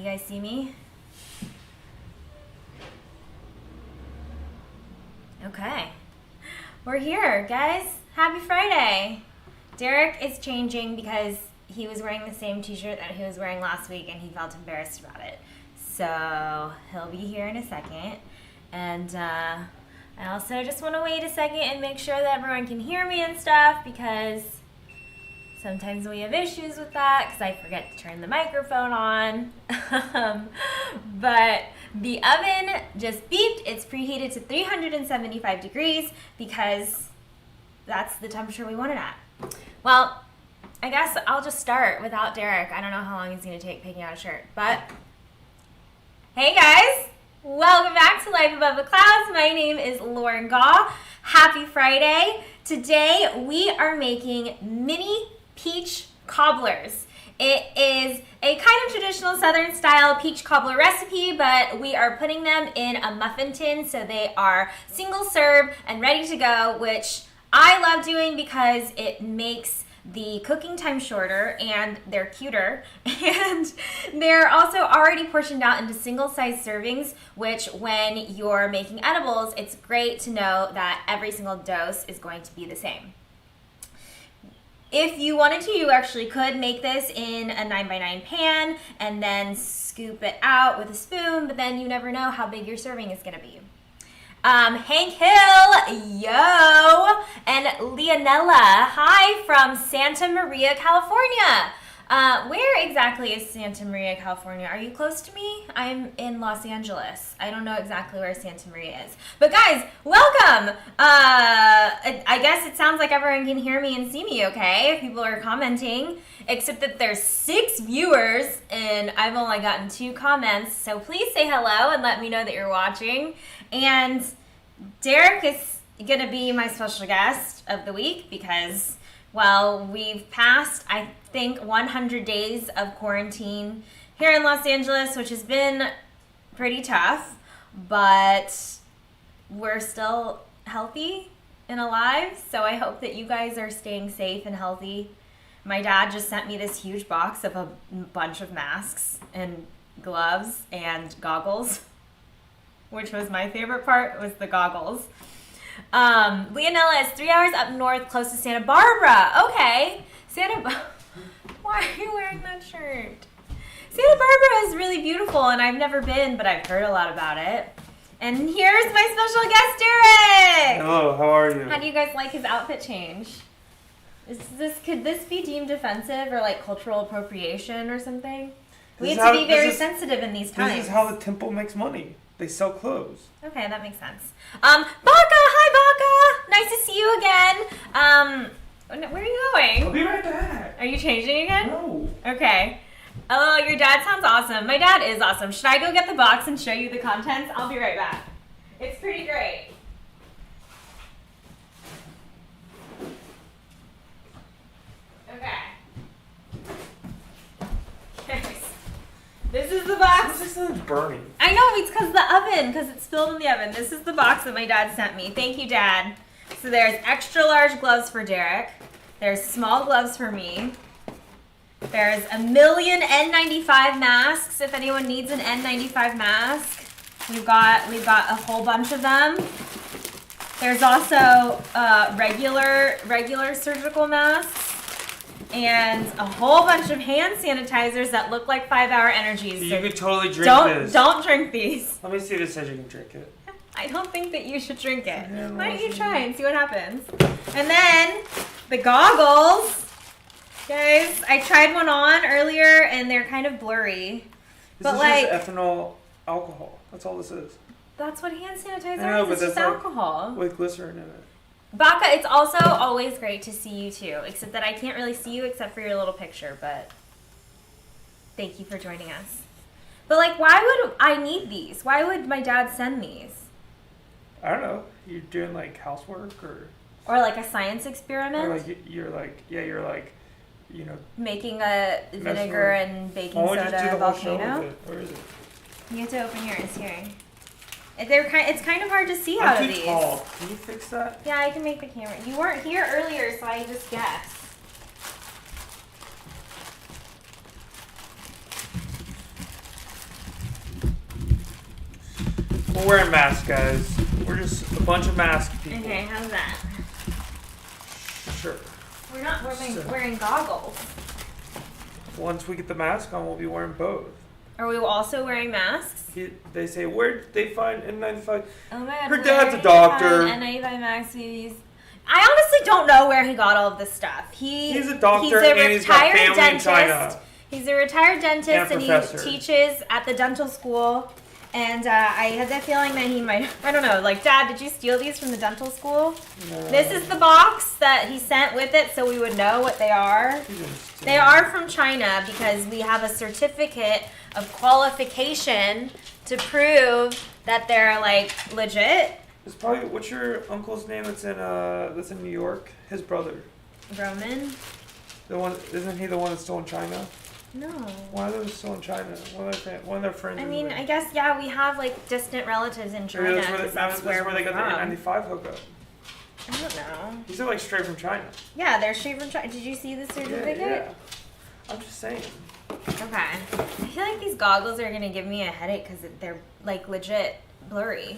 You guys see me? Okay. We're here, guys. Happy Friday. Derek is changing because he was wearing the same t-shirt that he was wearing last week and he felt embarrassed about it. So he'll be here in a second. And I also just want to wait a second and make sure that everyone can hear me and stuff because sometimes we have issues with that because I forget to turn the microphone on. But the oven just beeped. It's preheated to 375 degrees because that's the temperature we want it at. Well, I guess I'll just start without Derek. I don't know how long he's going to take picking out a shirt. But hey guys, welcome back to Life Above the Clouds. My name is Lauren Gaw. Happy Friday. Today we are making mini peach cobblers. It is a kind of traditional Southern style peach cobbler recipe, but we are putting them in a muffin tin so they are single serve and ready to go, which I love doing because it makes the cooking time shorter and they're cuter, and they're also already portioned out into single size servings, which when you're making edibles, it's great to know that every single dose is going to be the same. If you wanted to, you actually could make this in a 9x9 pan and then scoop it out with a spoon, but then you never know how big your serving is going to be. Hank Hill, yo, and Leonella, hi from Santa Maria, California. Where exactly is Santa Maria, California? Are you close to me? I'm in Los Angeles. I don't know exactly where Santa Maria is. But guys, welcome! I guess it sounds like everyone can hear me and see me okay if people are commenting, except that there's 6 viewers and I've only gotten 2 comments. So please say hello and let me know that you're watching. And Derek is going to be my special guest of the week because, well, we've passed, I think, 100 days of quarantine here in Los Angeles, which has been pretty tough, but we're still healthy and alive, so I hope that you guys are staying safe and healthy. My dad just sent me this huge box of a bunch of masks and gloves and goggles, which was my favorite part, was the goggles. Leonella is 3 hours up north, close to Santa Barbara. Okay. Why are you wearing that shirt? Santa Barbara is really beautiful, and I've never been, but I've heard a lot about it. And here's my special guest, Derek! Hello, how are you? How do you guys like his outfit change? Could this be deemed offensive or like cultural appropriation or something? We have to be very sensitive in these times. This is how the temple makes money. They sell clothes. Okay, that makes sense. Baka! Hi, Baka! Nice to see you again. Where are you going? I'll be right back. Are you changing again? No. Okay. Oh, your dad sounds awesome. My dad is awesome. Should I go get the box and show you the contents? I'll be right back. It's pretty great. Okay. Yes. This is the box. This is burning. I know, it's because the oven, because it's spilled in the oven. This is the box that my dad sent me. Thank you, Dad. So there's extra large gloves for Derek. There's small gloves for me. There's a million N95 masks if anyone needs an N95 mask. We've got a whole bunch of them. There's also regular surgical masks. And a whole bunch of hand sanitizers that look like 5-hour energies. You could totally drink this. Don't drink these. Let me see if it says you can drink it. I don't think that you should drink it. Why don't you try and see what happens? And then the goggles. Guys, I tried one on earlier and they're kind of blurry. This is like just ethanol alcohol. That's all this is. That's what hand sanitizer know, is. but It's just that's like alcohol. with glycerin in it. Baka, it's also always great to see you too, except that I can't really see you except for your little picture, but thank you for joining us. But like, why would I need these? Why would my dad send these? I don't know. You're doing like housework or like a science experiment? Or like you're like, you know, making a vinegar and baking soda volcano. Where is it? You have to open yours here. It's kind of hard to see out of these. Tall. Can you fix that? Yeah, I can make the camera. You weren't here earlier, so I just guessed. We're wearing masks, guys. We're just a bunch of masked people. Okay, how's that? Sure. We're not wearing goggles. Once we get the mask on, we'll be wearing both. Are we also wearing masks? They say, where did they find N95? Oh my god. Her dad's a doctor. N95 mask babies. I honestly don't know where he got all of this stuff. He's a doctor and he's got family in China. He's a retired dentist and professor. he teaches at the dental school. And I had that feeling that he might, I don't know, like, Dad, did you steal these from the dental school? No. This is the box that he sent with it so we would know what they are. They are from China because we have a certificate of qualification to prove that they're, like, legit. It's probably, what's your uncle's name that's in New York? His brother. Roman? Isn't he the one that's still in China? No. One of them is still in China. One of their friends. I mean, I guess, yeah, we have, like, distant relatives in China. Maybe that's where they got the N95 hookup. I don't know. These are, like, straight from China. Yeah, they're straight from China. Did you see the certificate? Yeah. I'm just saying. Okay. I feel like these goggles are going to give me a headache because they're, like, legit blurry.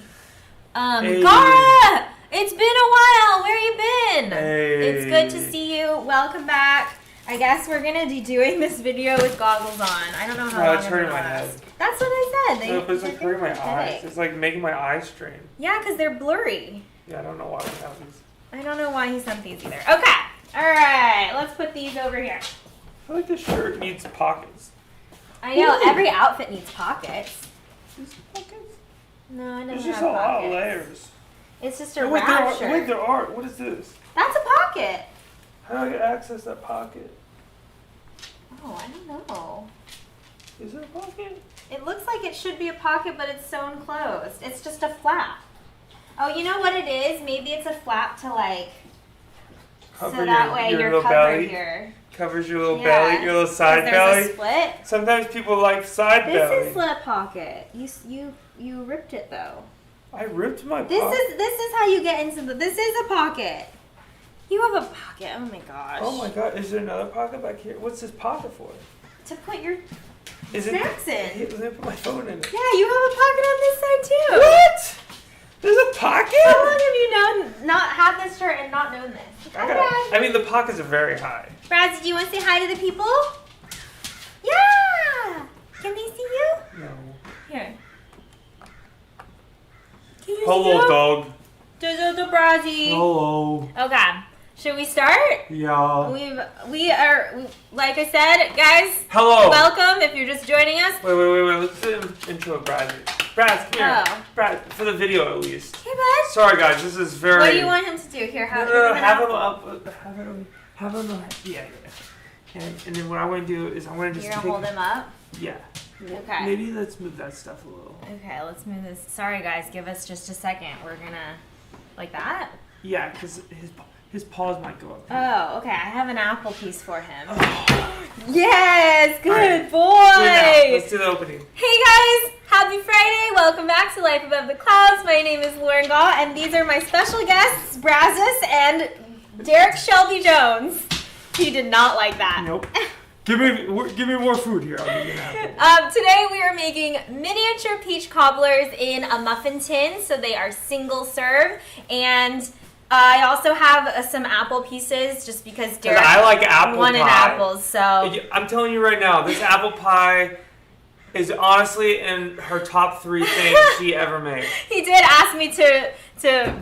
Hey. Gara! It's been a while. Where you been? Hey. It's good to see you. Welcome back. I guess we're going to be doing this video with goggles on. I don't know how long it's hurting my last. head. That's what I said. It's like hurting my eyes. It's like making my eyes strain. Yeah, because they're blurry. Yeah, I don't know why we have these. I don't know why he sent these either. Okay. All right. Let's put these over here. I feel like this shirt needs pockets. I know. Ooh. Every outfit needs pockets. These pockets? No, I don't There's have just a lot pockets. of layers. It's just a Wait, wrap shirt. wait, there are. What is this? That's a pocket. How do I get access to that pocket? Oh, I don't know. Is it a pocket? It looks like it should be a pocket, but it's sewn closed. It's just a flap. Oh, you know what it is? Maybe it's a flap to, like, Cover so that way your you're little covered belly. here. Covers your little Yeah. belly, your little side There's belly. a split. Sometimes people like side This belly. is a pocket. You ripped it though. I ripped my This pocket. is how you get into the. This is a pocket. You have a pocket. Oh my gosh. Oh my god, is there another pocket back here? What's this pocket for? To put your Is snacks in. Hey, let me put my phone in it. Yeah, you have a pocket on this side too. What? There's a pocket? How long have you not had this shirt and not known this? Okay. I mean, the pockets are very high. Braz, do you want to say hi to the people? Yeah! Can they see you? No. Here. Can you Hello, see them? dog. There's the Brazzy. Hello. Okay. Should we start? Yeah. We are, like I said, guys. Hello. Welcome if you're just joining us. Wait. Let's do an intro of Brad. Brad, come here. Oh. Brad, for the video at least. Hey, bud. Sorry, guys. This is very. What do you want him to do here? No, have him up. Have him up. Yeah. And then what I want to do is I want to just. You're gonna hold him up? Yeah. Okay. Maybe let's move that stuff a little. Okay, let's move this. Sorry, guys. Give us just a second. We're gonna, like that? Yeah, because his paws might go up. Oh, okay. I have an apple piece for him. Yes, good Right. boy. Let's do the opening. Hey guys, happy Friday. Welcome back to Life Above the Clouds. My name is Lauren Gaw, and these are my special guests, Brazos and Derek Shelby Jones. He did not like that. Nope. Give me more food here. I'll give you an apple. Today we are making miniature peach cobblers in a muffin tin, so they are single serve, and I also have some apple pieces just because Derek I like apple wanted pie. apples. So I'm telling you right now, this apple pie is honestly in her top 3 things she ever made. he did ask me to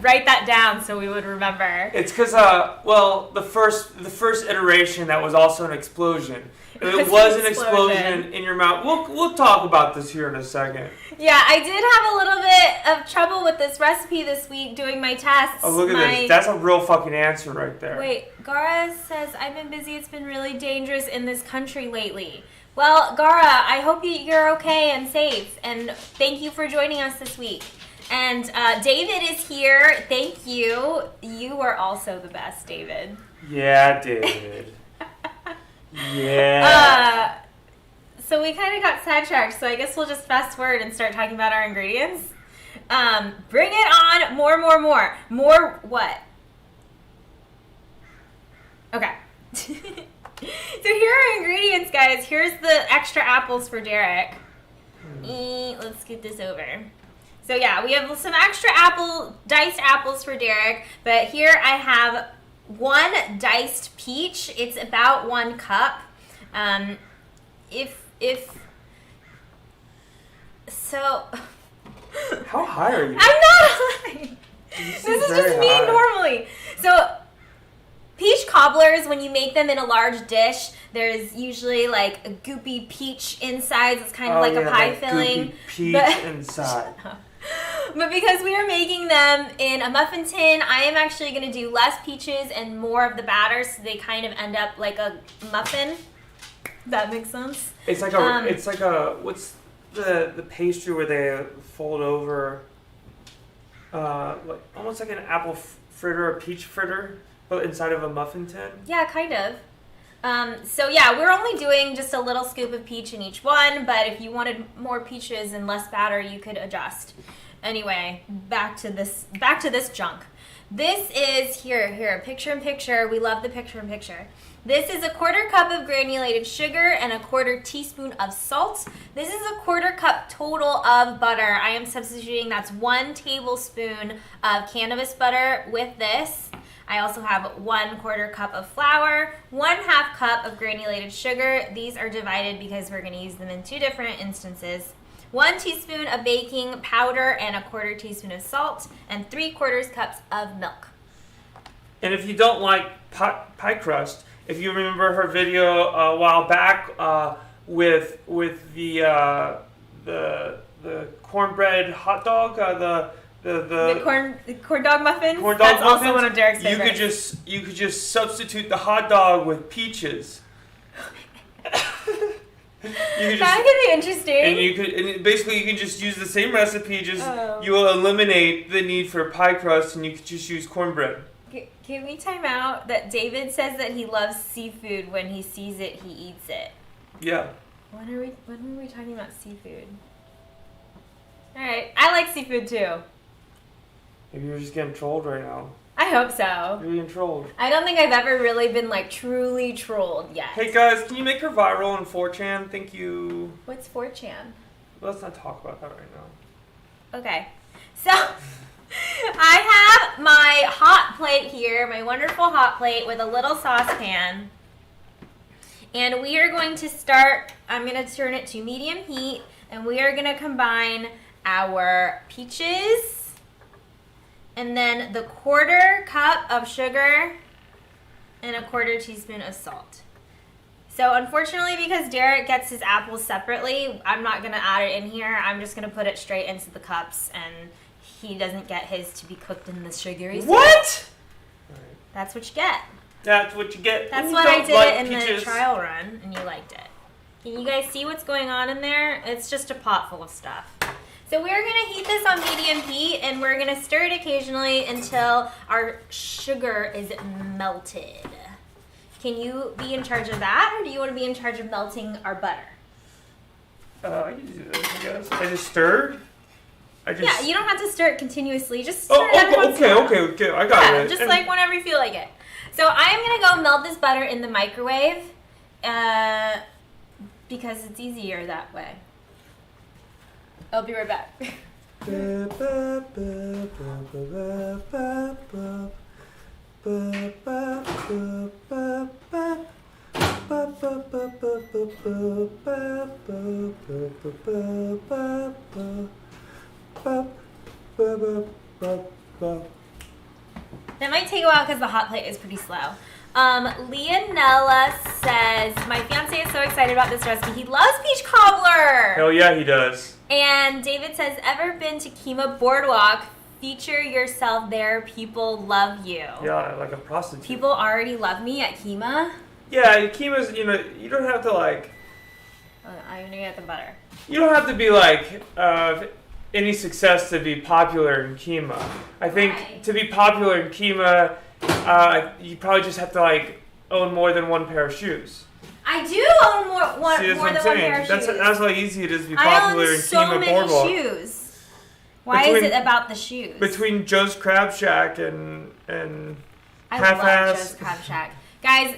write that down so we would remember. It's because the first iteration that was also an explosion. It was an explosion in your mouth. We'll talk about this here in a second. Yeah, I did have a little bit of trouble with this recipe this week doing my tests. Oh, look at this. That's a real fucking answer right there. Wait, Gara says, I've been busy. It's been really dangerous in this country lately. Well, Gara, I hope you're okay and safe. And thank you for joining us this week. And David is here. Thank you. You are also the best, David. Yeah, David. Yeah. So we kind of got sidetracked, so I guess we'll just fast forward and start talking about our ingredients. Bring it on. More. More what? Okay. So here are our ingredients, guys. Here's the extra apples for Derek. Let's get this over. So yeah, we have some extra diced apples for Derek, but here I have 1 diced peach. It's about 1 cup. So. How high are you? I'm not high. This is just me normally. So, peach cobblers, when you make them in a large dish, there's usually like a goopy peach inside. It's kind of like a pie filling. Goopy peach inside. But because we are making them in a muffin tin, I am actually going to do less peaches and more of the batter, so they kind of end up like a muffin. Does that make sense? It's like what's the pastry where they fold over, like almost like an apple fritter, a peach fritter, but inside of a muffin tin? Yeah, kind of. So yeah, we're only doing just a little scoop of peach in each one, but if you wanted more peaches and less batter, you could adjust. Anyway, back to this junk. This is here, picture in picture. We love the picture in picture. This is a 1/4 cup of granulated sugar and a 1/4 teaspoon of salt. This is a 1/4 cup total of butter. I am substituting, that's 1 tablespoon of cannabis butter with this. I also have 1/4 cup of flour, 1/2 cup of granulated sugar. These are divided because we're going to use them in 2 different instances. 1 teaspoon of baking powder and a 1/4 teaspoon of salt, and 3/4 cups of milk. And if you don't like pie crust, if you remember her video a while back with the cornbread hot dog, the corn dog muffins. That's also one of Derek's favorites. You could just substitute the hot dog with peaches. That could be interesting. And basically you can just use the same recipe. You will eliminate the need for pie crust, and you could just use cornbread. Can we time out that David says that he loves seafood? When he sees it, he eats it. Yeah. When are we talking about seafood? All right, I like seafood too. Maybe you're just getting trolled right now. I hope so. You're getting trolled. I don't think I've ever really been like truly trolled yet. Hey guys, can you make her viral on 4chan? Thank you. What's 4chan? Let's not talk about that right now. Okay. So I have my hot plate here, my wonderful hot plate with a little saucepan. And we are going to start, I'm going to turn it to medium heat, and we are going to combine our peaches and then the 1/4 cup of sugar and a 1/4 teaspoon of salt. So unfortunately, because Derek gets his apples separately, I'm not going to add it in here. I'm just going to put it straight into the cups, and he doesn't get his to be cooked in the sugary syrup. What? That's what you get. That's what you get. That's what I did in the trial run, and you liked it. Can you guys see what's going on in there? It's just a pot full of stuff. So we're going to heat this on medium heat, and we're going to stir it occasionally until our sugar is melted. Can you be in charge of that, or do you want to be in charge of melting our butter? I can do this, I guess. I just stirred? Yeah, you don't have to stir it continuously. Just stir it every once in a while. Okay. I got it. Just like whenever you feel like it. So I am going to go melt this butter in the microwave because it's easier that way. I'll be right back. That might take a while because the hot plate is pretty slow. Leonella says, my fiance is so excited about this recipe. He loves peach cobbler. Hell yeah, he does. And David says, ever been to Kima Boardwalk? Feature yourself there. People love you. Yeah, like a prostitute. People already love me at Kima. Yeah, Kima's, you don't have to like... I'm going to get the butter. You don't have to be like... any success to be popular in Kima. I think to be popular in Kima, you probably just have to like own more than one pair of shoes. I do own more than one pair of shoes. That's how easy it is to be popular in Kima Boardwalk. I own so many shoes. Why is it about the shoes? Between Joe's Crab Shack and I Half-Ass. love Joe's Crab Shack. Guys,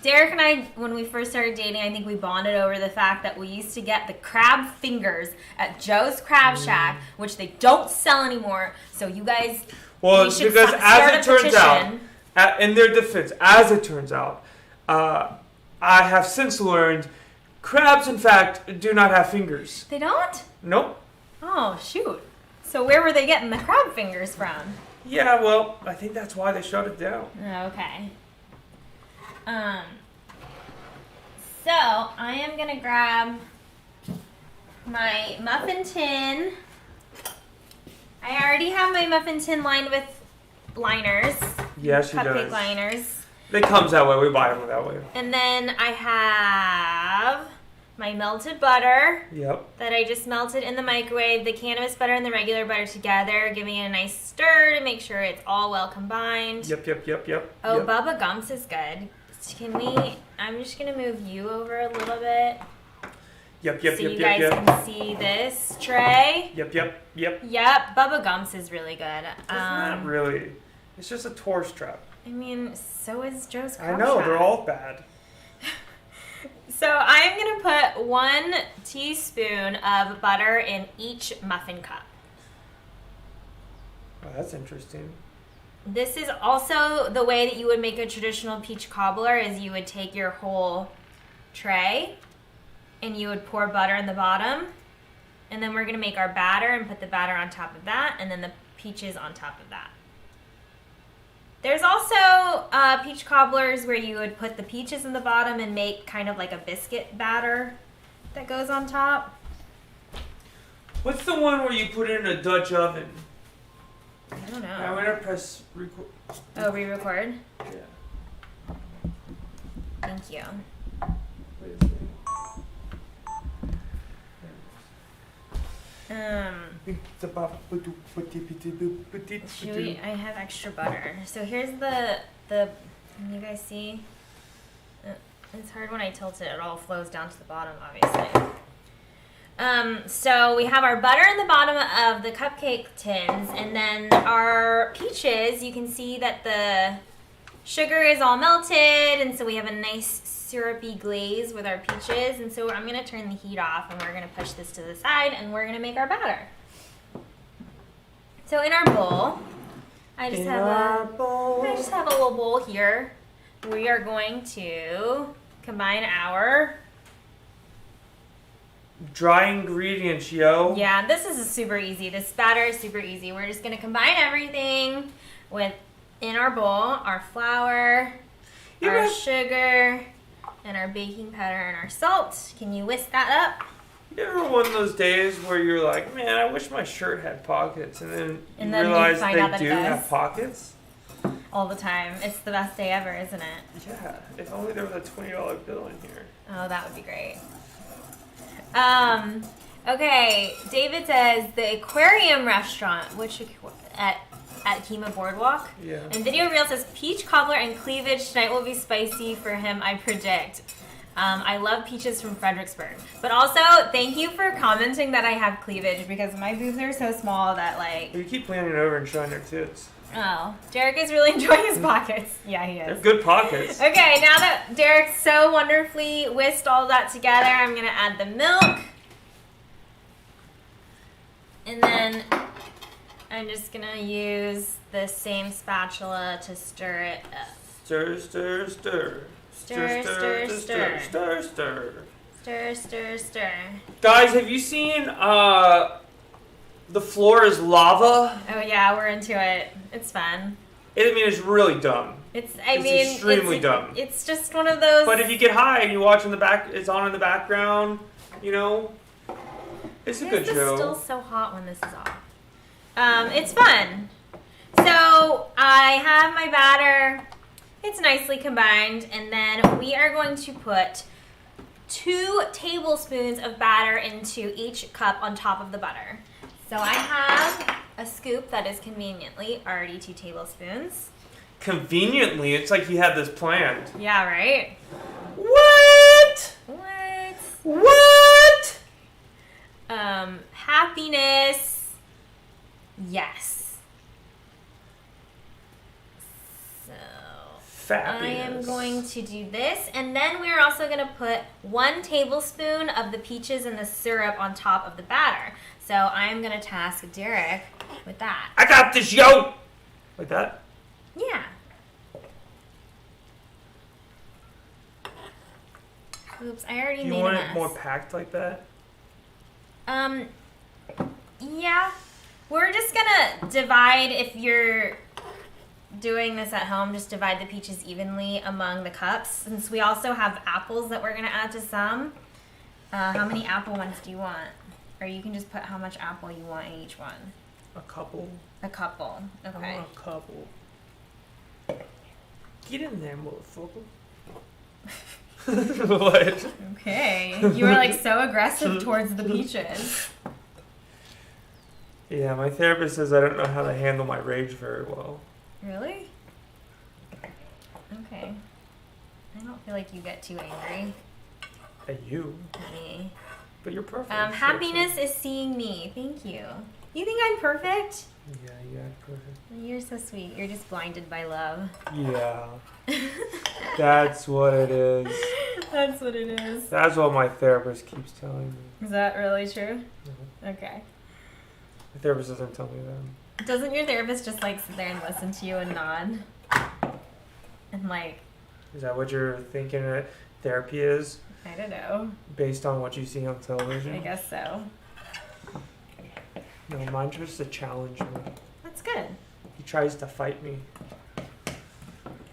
Derek and I, when we first started dating, I think we bonded over the fact that we used to get the crab fingers at Joe's Crab Shack, which they don't sell anymore. So you guys, well, we should because start as it a turns petition. out, in their defense, as it turns out, I have since learned crabs, in fact, do not have fingers. They don't? Nope. Oh, shoot. So where were they getting the crab fingers from? Yeah, well, I think that's why they shut it down. Okay. So I am gonna grab my muffin tin. I already have my muffin tin lined with liners. Yes, she Cupcake does. liners. It comes that way. We buy them that way. And then I have my melted butter Yep. that I just melted in the microwave, the cannabis butter and the regular butter together, giving it a nice stir to make sure it's all well combined. Yep. Oh, yep. Bubba Gumps is good. Can we, I'm just going to move you over a little bit. Yep. So you guys can see this tray. Yep. Yep, Bubba Gumps is really good. It's not really. It's just a tourist trap. I mean, so is Joe's I Crab know, Shack. they're all bad. So I'm going to put 1 teaspoon of butter in each muffin cup. Oh, that's interesting. This is also the way that you would make a traditional peach cobbler is you would take your whole tray and you would pour butter in the bottom. And then we're going to make our batter and put the batter on top of that and then the peaches on top of that. There's also peach cobblers where you would put the peaches in the bottom and make kind of like a biscuit batter that goes on top. What's the one where you put it in a Dutch oven? I don't know. I'm gonna press record. Oh, re-record? Yeah. Thank you. Wait a second. Should we, I have extra butter. So here's the can you guys see? It's hard when I tilt it. It all flows down to the bottom, obviously. So we have our butter in the bottom of the cupcake tins, and then our peaches, you can see that the sugar is all melted, and so we have a nice syrupy glaze with our peaches. And so I'm going to turn the heat off, and we're going to push this to the side, and we're going to make our batter. So in our bowl, I just have a little bowl here. We are going to combine our dry ingredients, yo. Yeah, this is super easy. This batter is super easy. We're just going to combine everything with, in our bowl, our flour, our sugar, and our baking powder and our salt. Can you whisk that up? You ever one of those days where you're like, man, I wish my shirt had pockets, and then you you realize find out that they it do does. have pockets? All the time. It's the best day ever, isn't it? Yeah, if only there was a $20 bill in here. Oh, that would be great. Okay, David says the aquarium restaurant, at Kima Boardwalk. Yeah. And Video Reel says peach cobbler and cleavage tonight will be spicy for him, I predict. I love peaches from Fredericksburg. But also, thank you for commenting that I have cleavage because my boobs are so small that like. You keep leaning over and showing their tits. Oh, Derek is really enjoying his pockets. Yeah, he They're is. good pockets. Okay, now that Derek's so wonderfully whisked all that together, I'm going to add the milk. And then I'm just going to use the same spatula to stir it up. Stir, stir, stir. Stir, stir, stir. Stir, stir. Stir, stir, stir. Guys, have you seen The Floor is Lava? Oh yeah, we're into it. It's fun. It's really dumb. It's extremely dumb. It's just one of those. But if you get high and you watch in the back, it's on in the background, you know, it's a good show. It's still so hot when this is off. It's fun. So I have my batter. It's nicely combined, and then we are going to put 2 tablespoons of batter into each cup on top of the butter. So I have a scoop that is conveniently already 2 tablespoons. Conveniently, it's like he had this planned. Yeah, right? What? What? Happiness. Yes. So. Fabulous. I am going to do this, and then we're also going to put 1 tablespoon of the peaches and the syrup on top of the batter. So I'm going to task Derek with that. I got this, yo! Like that? Yeah. Oops, I already made a mess. You want it more packed like that? Yeah. We're just gonna divide, if you're doing this at home, just divide the peaches evenly among the cups. Since we also have apples that we're gonna add to some. How many apple ones do you want? Or you can just put how much apple you want in each one. A couple. A couple, okay. I want a couple. Get in there, motherfucker. What? Okay. You were like so aggressive towards the peaches. Yeah, my therapist says I don't know how to handle my rage very well. Really? Okay. I don't feel like you get too angry. At you. Me. But you're perfect. Happiness is seeing me. Thank you. You think I'm perfect? Yeah, perfect. You're so sweet. You're just blinded by love. Yeah. That's what it is. That's what it is. That's what my therapist keeps telling me. Is that really true? Mm-hmm. Okay. My therapist doesn't tell me that. Doesn't your therapist just like sit there and listen to you and nod? And like... Is that what you're thinking that therapy is? I don't know. Based on what you see on television? I guess so. No, mine tries to challenge me. That's good. He tries to fight me.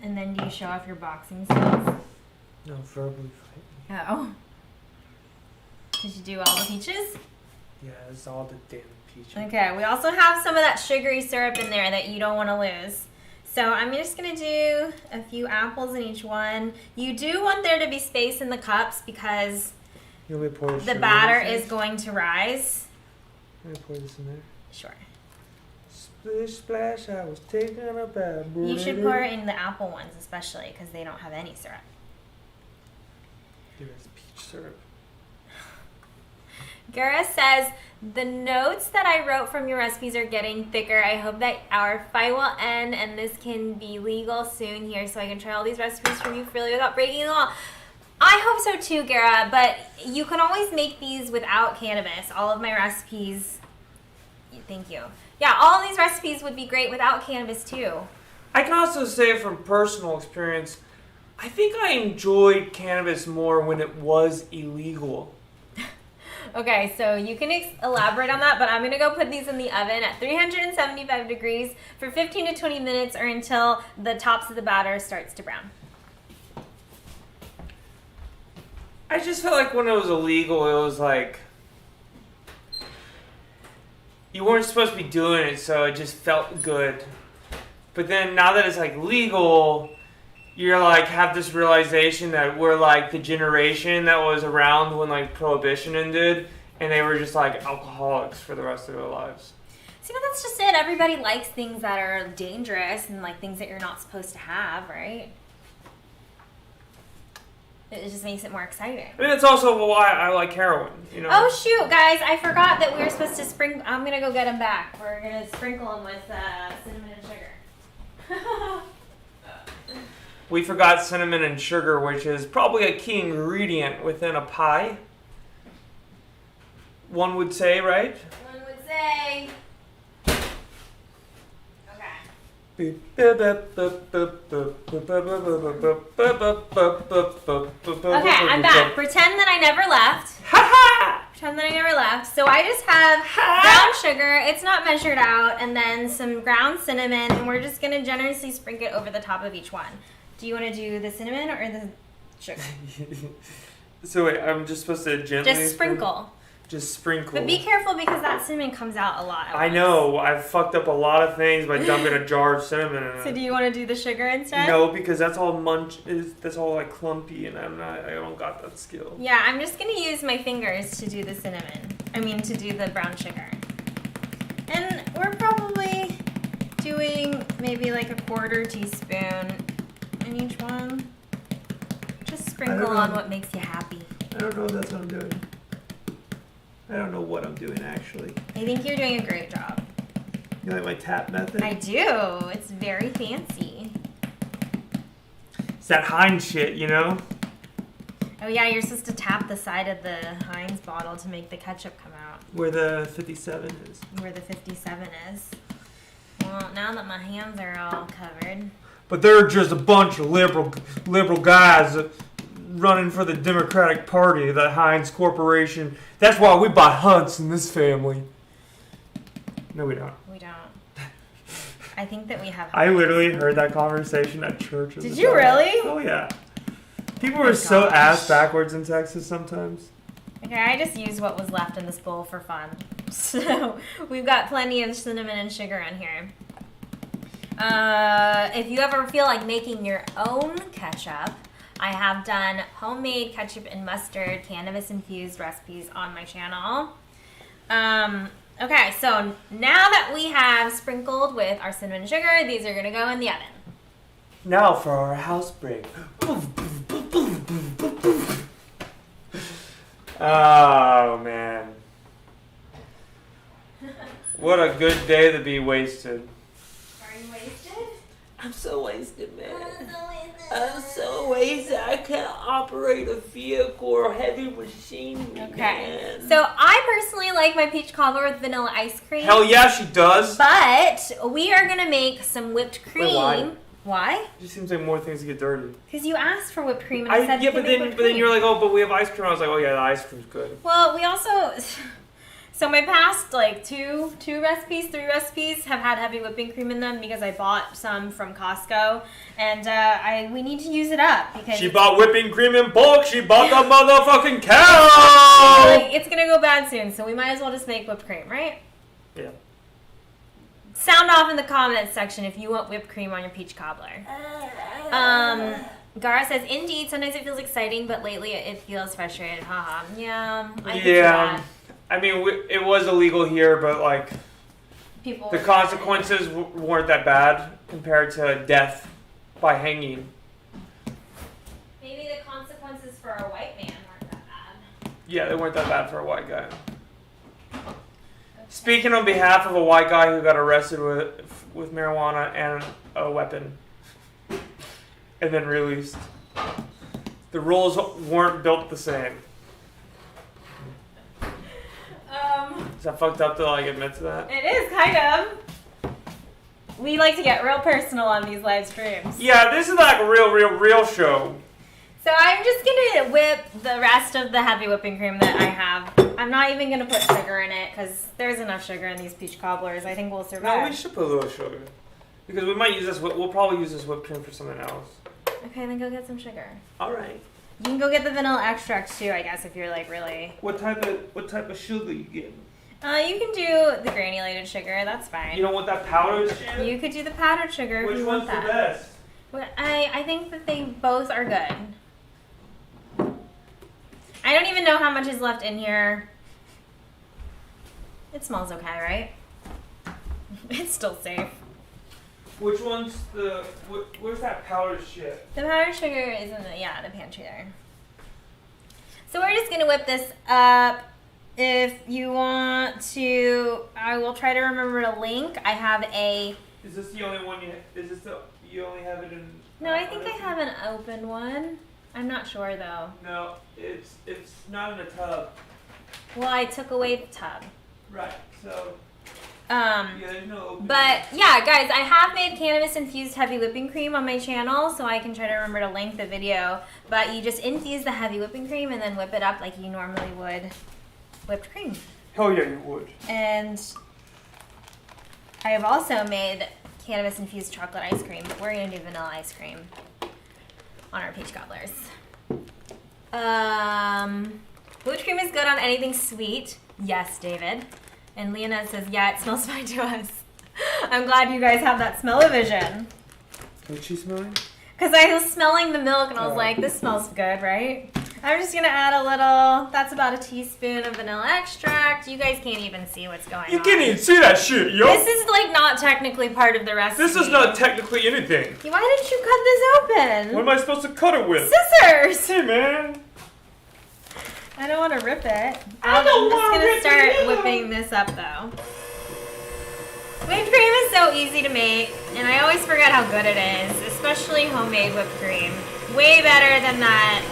And then do you show off your boxing skills? No, verbally fight me. Oh. Did you do all the peaches? Yeah, it's all the damn peaches. Okay, we also have some of that sugary syrup in there that you don't want to lose. So I'm just going to do a few apples in each one. You do want there to be space in the cups because You want me to pour the sugar batter in this? is going to rise. I'm gonna pour this in there. Sure. Splish splash, I was taking a bath. You should pour in the apple ones especially because they don't have any syrup. There's peach syrup. Gara says, the notes that I wrote from your recipes are getting thicker. I hope that our fight will end and this can be legal soon here so I can try all these recipes from you freely without breaking the law. I hope so too, Gara, but you can always make these without cannabis. All of my recipes, thank you. Yeah, all of these recipes would be great without cannabis too. I can also say from personal experience, I think I enjoyed cannabis more when it was illegal. Okay, so you can elaborate on that, but I'm going to go put these in the oven at 375 degrees for 15 to 20 minutes or until the tops of the batter starts to brown. I just felt like when it was illegal, it was like you weren't supposed to be doing it, so it just felt good. But then now that it's like legal, you're like have this realization that we're like the generation that was around when like Prohibition ended, and they were just like alcoholics for the rest of their lives. See, but that's just it. Everybody likes things that are dangerous and like things that you're not supposed to have, right? It just makes it more exciting. I mean, it's also why I like heroin, you know? Oh, shoot, guys. I forgot that we were supposed to sprinkle. I'm going to go get them back. We're going to sprinkle them with cinnamon and sugar. We forgot cinnamon and sugar, which is probably a key ingredient within a pie. One would say, right? One would say. Okay, I'm back. Pretend that I never left. Pretend that I never left. So I just have brown sugar. It's not measured out. And then some ground cinnamon. And we're just going to generously sprinkle it over the top of each one. Do you want to do the cinnamon or the sugar? So wait, I'm just supposed to gently... Just sprinkle. Just sprinkle. But be careful because that cinnamon comes out a lot at I once. know. I've fucked up a lot of things by dumping a jar of cinnamon in it. So do you want to do the sugar instead? No, because that's all that's all like clumpy, and I don't got that skill. Yeah, I'm just going to use my fingers to do the cinnamon. To do the brown sugar. And we're probably doing maybe like a 1/4 teaspoon in each one. Just sprinkle on what makes you happy. I don't know if that's what I'm doing. I don't know what I'm doing, actually. I think you're doing a great job. You like my tap method? I do. It's very fancy. that Heinz shit, you know? Oh yeah, you're supposed to tap the side of the Heinz bottle to make the ketchup come out. Where the 57 is. Where the 57 is. Well, now that my hands are all covered. But they're just a bunch of liberal guys running for the Democratic Party, the Heinz Corporation. That's why we buy hunts in this family. No, we don't. We don't. I think that we have. I literally heard that conversation at church. Did you really? Oh, yeah. People are so ass backwards in Texas sometimes. Okay, I just used what was left in this bowl for fun. So, we've got plenty of cinnamon and sugar in here. If you ever feel like making your own ketchup, I have done homemade ketchup and mustard cannabis-infused recipes on my channel. Okay, so now that we have sprinkled with our cinnamon and sugar, these are going to go in the oven. Now for our house break. Oh, man. What a good day to be wasted. Are you wasted? I'm so wasted, man. I'm so wasted. I can't operate a vehicle or heavy machinery. Okay. Man. So I personally like my peach cobbler with vanilla ice cream. Hell yeah, she does. But we are going to make some whipped cream. Wait, why? Why? It just seems like more things get dirty. Because you asked for whipped cream and I said but then you're like, oh, but we have ice cream. I was like, oh yeah, the ice cream's good. Well, we also... So my past, like, three recipes have had heavy whipping cream in them because I bought some from Costco, and we need to use it up because she bought whipping cream in bulk. She bought the motherfucking cow. like, it's gonna go bad soon, so we might as well just make whipped cream, right? Yeah. Sound off in the comments section if you want whipped cream on your peach cobbler. Gara says, indeed, sometimes it feels exciting, but lately it feels frustrating. Haha. Yeah. I can see that. I mean, it was illegal here, but like, the consequences weren't that bad compared to death by hanging. Maybe the consequences for a white man weren't that bad. Yeah, they weren't that bad for a white guy. Okay. Speaking on behalf of a white guy who got arrested with marijuana and a weapon, and then released, the rules weren't built the same. Is that fucked up to like admit to that? It is, kind of. We like to get real personal on these live streams. Yeah, this is like a real show. So I'm just going to whip the rest of the heavy whipping cream that I have. I'm not even going to put sugar in it because there's enough sugar in these peach cobblers. I think we'll survive. No, we should put a little sugar. Because we might use this, we'll probably use this whipped cream for something else. Okay, then go get some sugar. Alright. You can go get the vanilla extract too, I guess, if you're like really... What type of sugar you getting? You can do the granulated sugar. That's fine. You don't want that powdered shit? You could do the powdered sugar if you want that. Which one's the best? Well, I think that they both are good. I don't even know how much is left in here. It smells okay, right? It's still safe. Which one's the... Where's that powdered shit? The powdered sugar is in the pantry there. So we're just going to whip this up. If you want to, I will try to remember to link. I have a... Is this the only one you only have it in... No, I think I have an open one. I'm not sure though. No, it's not in a tub. Well, I took away the tub. Right, so... Yeah, there's no open but yeah, guys, I have made cannabis-infused heavy whipping cream on my channel, so I can try to remember to link the video. But you just infuse the heavy whipping cream and then whip it up like you normally would whipped cream. Hell yeah, you would. And I have also made cannabis-infused chocolate ice cream, but we're going to do vanilla ice cream on our peach cobblers. Whipped cream is good on anything sweet. Yes, David. And Leonette says, yeah, it smells fine to us. I'm glad you guys have that smell-o-vision. What's she smelling? Because I was smelling the milk and I was like, this smells good, right? I'm just going to add a little, that's about a teaspoon of vanilla extract. You guys can't even see what's going on. You can't even see that shit, yo. This is like not technically part of the recipe. This is not technically anything. Why didn't you cut this open? What am I supposed to cut it with? Scissors! Hey, man. I don't want to rip it. I don't I'm just wanna going to rip start it either. whipping this up, though. Whipped cream is so easy to make, and I always forget how good it is, especially homemade whipped cream. Way better than that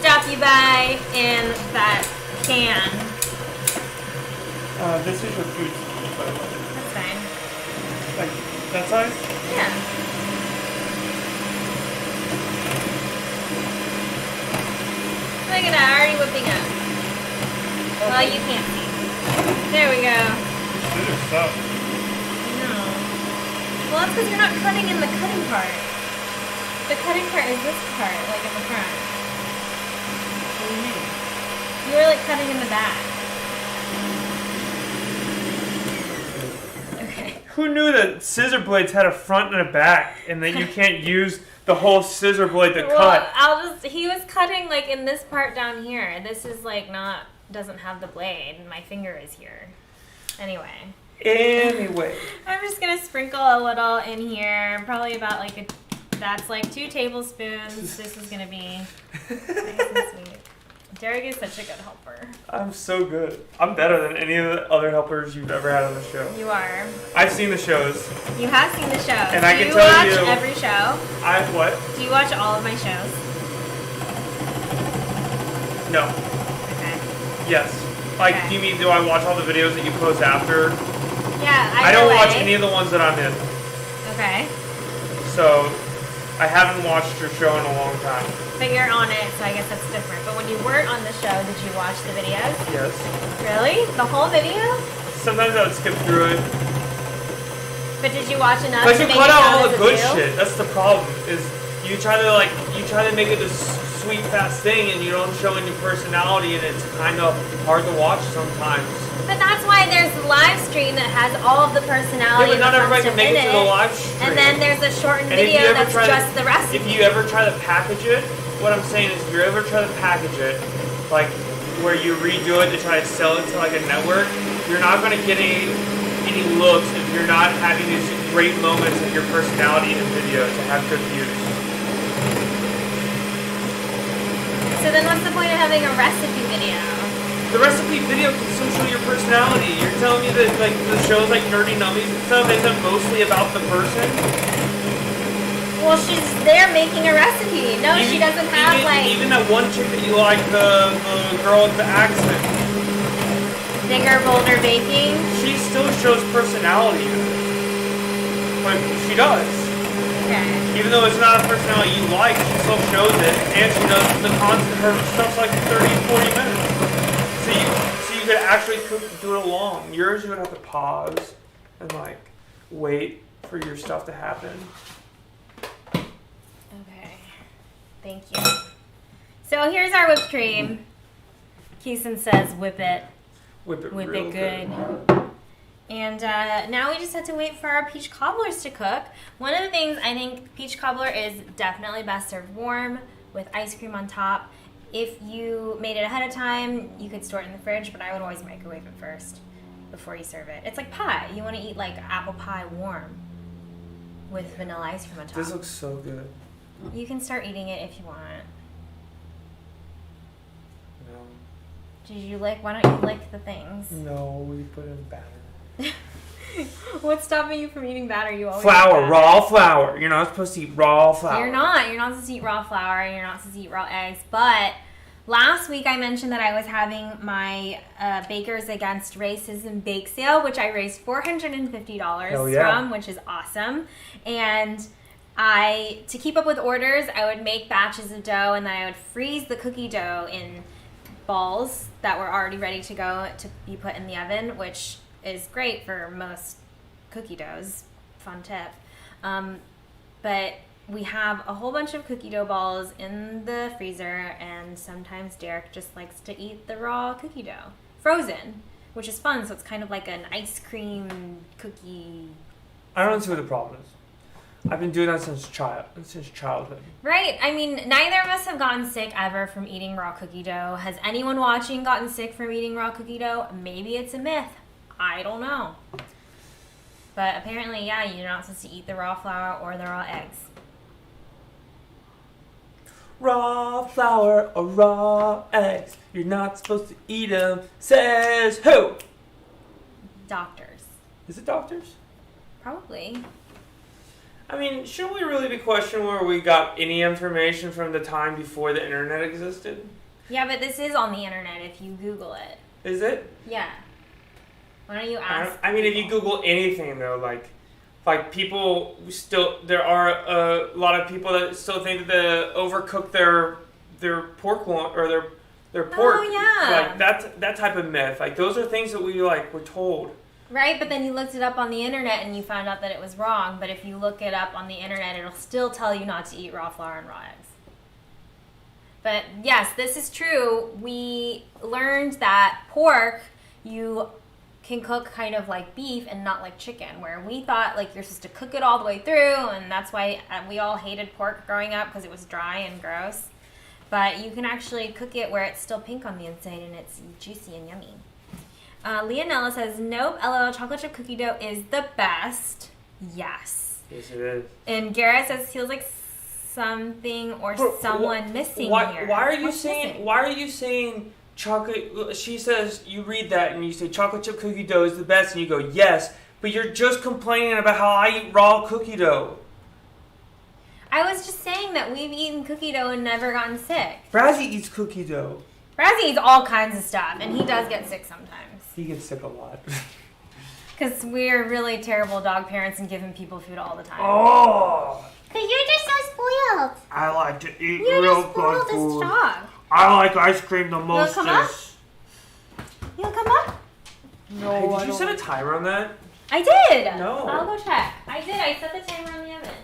stuff you buy in that can. This is your food, by the way. That's fine. Like, that size? Yeah. Look at that, already whipping up. Well, you can't see. There we go. These are soft. No. Well, that's because you're not cutting in the cutting part. The cutting part is this part, like in the front. What do you mean? You were like cutting in the back. Okay. Who knew that scissor blades had a front and a back, and that you can't use the whole scissor blade to cut? He was cutting like in this part down here. This is like doesn't have the blade. My finger is here. Anyway. I'm just gonna sprinkle a little in here. Probably about that's like 2 tablespoons. This is gonna be nice and sweet. Derek is such a good helper. I'm so good. I'm better than any of the other helpers you've ever had on the show. You are. I've seen the shows. You have seen the shows. And I can tell you. Do you watch every show? What? Do you watch all of my shows? No. Okay. Yes. Like, Okay. do you mean, do I watch all the videos that you post after? Yeah, I don't watch any of the ones that I'm in. Okay. So, I haven't watched your show in a long time. But you're on it, so I guess that's different. But when you weren't on the show, did you watch the videos? Yes. Really? The whole video? Sometimes I would skip through it. But did you watch enough But to you make cut it out count all as the a good view? shit. That's the problem. Is you try to make it this sweet, fast thing, and you don't show any personality, and it's kind of hard to watch sometimes. But that's why there's the live stream that has all of the personality. Yeah, but not and the everybody fun can make stuff it to in the live stream. And then there's a shortened And if you video ever that's try just the recipe. If you ever try to package it, what I'm saying is, if you ever try to package it, like where you redo it to try to sell it to like a network, you're not going to get any looks if you're not having these great moments of your personality in video to have good views. So then what's the point of having a recipe video? The recipe video can still show your personality. You're telling me that like the shows like Nerdy Nummies and stuff isn't mostly about the person? Well, she's there making a recipe. No, she doesn't have even that one chick that you like, the girl with the accent. Bigger, bolder baking. She still shows personality in it. But she does. Okay. Even though it's not a personality you like, she still shows it, and she does the content. Her stuff's like 30, 40 minutes. So you could actually do it along. Yours, you would have to pause and like wait for your stuff to happen. Okay. Thank you. So here's our whipped cream. Keeson says whip it. Whip it Whip real it good. And now we just have to wait for our peach cobblers to cook. One of the things I think peach cobbler is definitely best served warm with ice cream on top. If you made it ahead of time, you could store it in the fridge, but I would always microwave it first before you serve it. It's like pie. You want to eat like apple pie warm with vanilla ice cream on top. This looks so good. You can start eating it if you want. No. Did you lick? Why don't you lick the things? No, we put in batter. What's stopping you from eating batter? You always Flour, eat raw flour. You're not supposed to eat raw flour. You're not. You're not supposed to eat raw flour. And you're not supposed to eat raw eggs. But last week I mentioned that I was having my Bakers Against Racism bake sale, which I raised $450 from, which is awesome. And to keep up with orders, I would make batches of dough, and then I would freeze the cookie dough in balls that were already ready to go to be put in the oven, which is great for most cookie doughs. Fun tip. But we have a whole bunch of cookie dough balls in the freezer, and sometimes Derek just likes to eat the raw cookie dough, frozen, which is fun. So it's kind of like an ice cream cookie. I don't see what the problem is. I've been doing that since childhood. Right. I mean, neither of us have gotten sick ever from eating raw cookie dough. Has anyone watching gotten sick from eating raw cookie dough? Maybe it's a myth. I don't know. But apparently, yeah, you're not supposed to eat the raw flour or the raw eggs. Raw flour or raw eggs. You're not supposed to eat them, says who? Doctors. Is it doctors? Probably. I mean, shouldn't we really be questioning where we got any information from the time before the internet existed? Yeah, but this is on the internet if you Google it. Is it? Yeah. Why don't you ask? I mean, if you Google anything though, like people still, there are a lot of people that still think that they overcook their pork or their pork. Oh yeah. Like that type of myth. Like those are things that we were told. Right, but then you looked it up on the internet and you found out that it was wrong. But if you look it up on the internet, it'll still tell you not to eat raw flour and raw eggs. But yes, this is true. We learned that pork, you can cook kind of like beef and not like chicken, where we thought like you're supposed to cook it all the way through, and that's why we all hated pork growing up because it was dry and gross. But you can actually cook it where it's still pink on the inside and it's juicy and yummy. Leonella says, nope, LOL, chocolate chip cookie dough is the best. Yes. Yes, it is. And Garrett says, feels like something or someone missing here. Why are you saying chocolate? She says, you read that and you say chocolate chip cookie dough is the best, and you go, yes, but you're just complaining about how I eat raw cookie dough. I was just saying that we've eaten cookie dough and never gotten sick. Brazzy eats cookie dough. Brazzy eats all kinds of stuff, and he does get sick sometimes. He gets sick a lot. Because we're really terrible dog parents and giving people food all the time. Oh! Because you're just so spoiled. I like to eat You're real just spoiled good food. as dog. I like ice cream the most. come up? You'll come up? No, Hey, did you set a timer on that? I did. No. I'll go check. I did. I set the timer on the oven.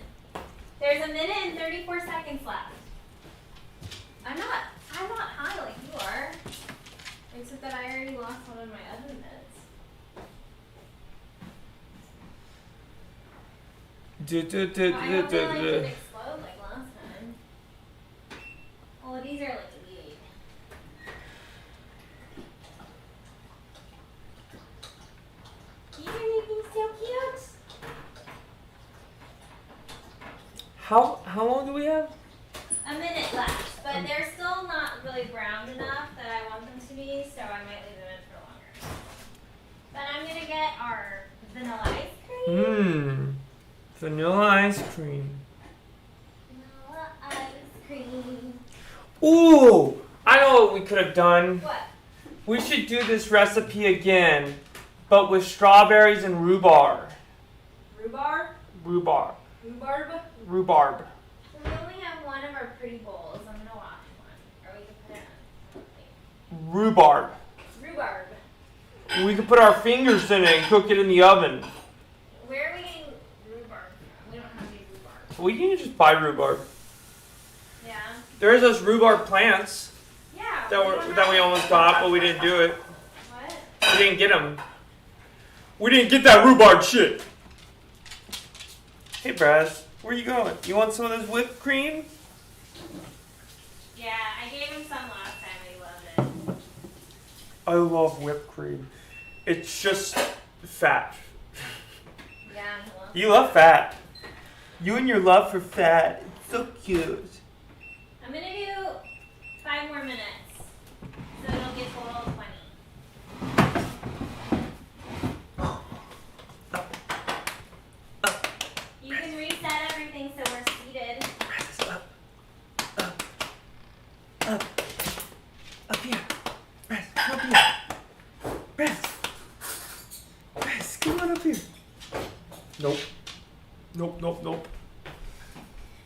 There's a minute and 34 seconds left. I'm not high like you are. Except that I already lost one of my oven mitts. I hope they didn't explode like last time. Well, these are like weird. These are making so cute. How long do we have? A minute left, but they're still not really browned enough that I want them to be, so I might leave them in for longer. Then I'm gonna get our vanilla ice cream. Vanilla ice cream. Vanilla ice cream. Ooh! I know what we could have done. What? We should do this recipe again, but with strawberries and rhubarb. Rhubarb? Rhubarb. Rhubarb? Rhubarb. So we only have one of our pretty bowls. I'm gonna wash one. Or we could put it on a plate. Rhubarb. Rhubarb. We could put our fingers in it and cook it in the oven. Where are we getting rhubarb from? We don't have any rhubarb. We can just buy rhubarb. Yeah. There's those rhubarb plants Yeah. that we almost got, but we didn't do it. What? We didn't get them. We didn't get that rhubarb shit. Hey, Braz, where you going? You want some of this whipped cream? Yeah, I gave him some last time and he loved it. I love whipped cream. It's just fat. Yeah, well. You love fat. You and your love for fat. It's so cute. I'm gonna do 5 more minutes. So it'll get total 20. You can reset everything so we're seated. Up. Up here. Press, up here. Press, come on up here. Nope. Nope.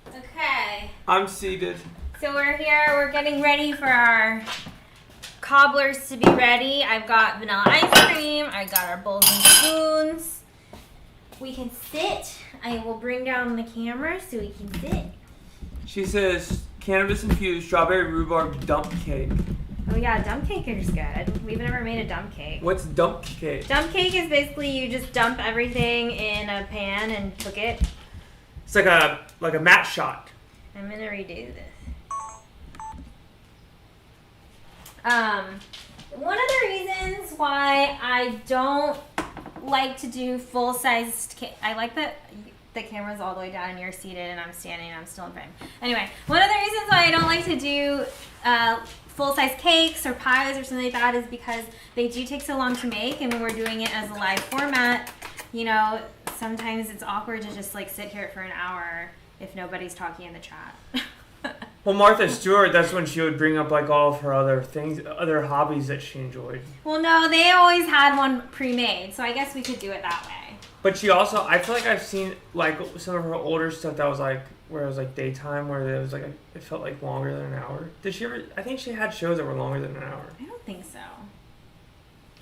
Okay. I'm seated. So we're here, we're getting ready for our cobblers to be ready. I've got vanilla ice cream, I got our bowls and spoons. We can sit. I will bring down the camera so we can sit. She says cannabis infused strawberry rhubarb dump cake. Oh yeah, dump cake is good. We've never made a dump cake. What's dump cake? Dump cake is basically you just dump everything in a pan and cook it. It's like a mat shot. I'm gonna redo this. One of the reasons why I don't like to do full-sized I like that the camera's all the way down and you're seated and I'm standing and I'm still in frame. Anyway, one of the reasons why I don't like to do full-size cakes or pies or something like that is because they do take so long to make, and when we're doing it as a live format, you know, sometimes it's awkward to just like sit here for an hour if nobody's talking in the chat. Well, Martha Stewart, that's when she would bring up like all of her other things, other hobbies that she enjoyed. Well, no, they always had one pre-made, so I guess we could do it that way. But she also, I feel like I've seen like some of her older stuff that was like, where it was like daytime, where it was like, it felt like longer than an hour. Did she ever, I think she had shows that were longer than an hour. I don't think so.